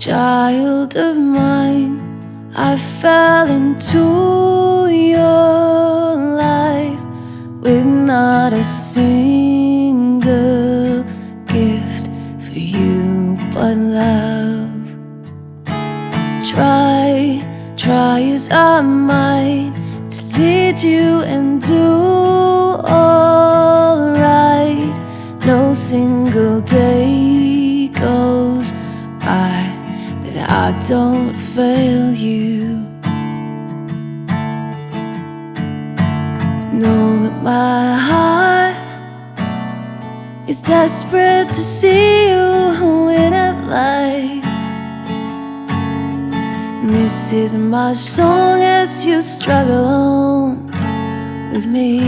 Child of mine, I fell into your life with not a single gift for you but love. Try as I might to lead you and do all right. No single day goes by that I don't fail you. Know that my heart is desperate to see you win at life. This is my song as you struggle on with me.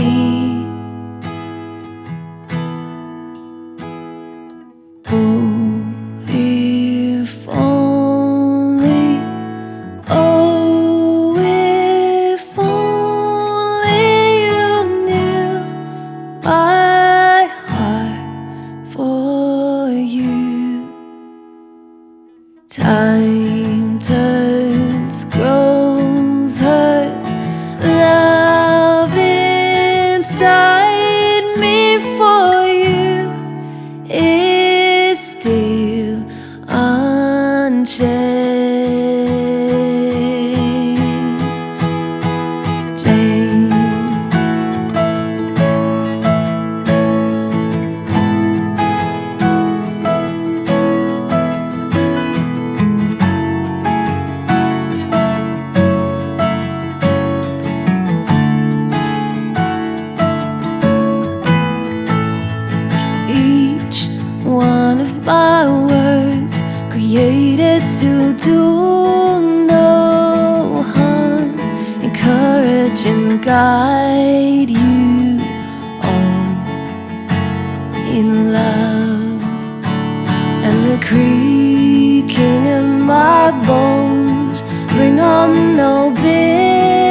Oh, if only, oh, if only you knew my heart for you. Time turns, growth hurts, love inside me for you is still unchanged. Each one of my words created to do no harm, encourage and guide you on in love. And the creaking of my bones bring on no bitterness.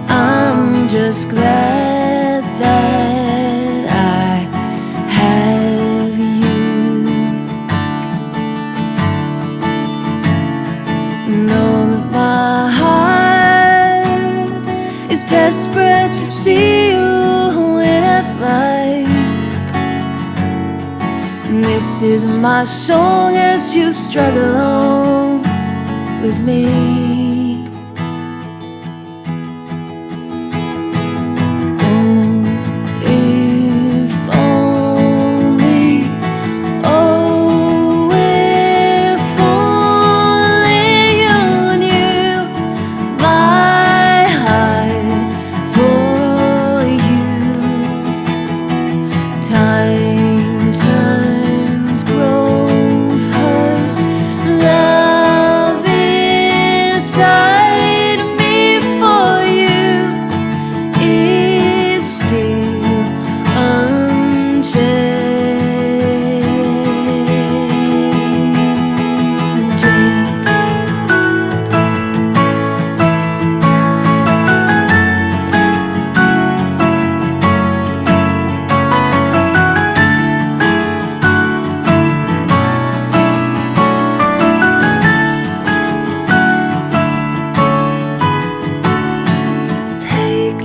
I'm just glad that I have you. Know that my heart is desperate to see you win at life. This is my song as you struggle on with me. Time turns, growth hurts, love inside me for you is still unchanged.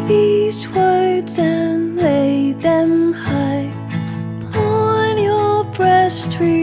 These words and lay them high on your breast tree.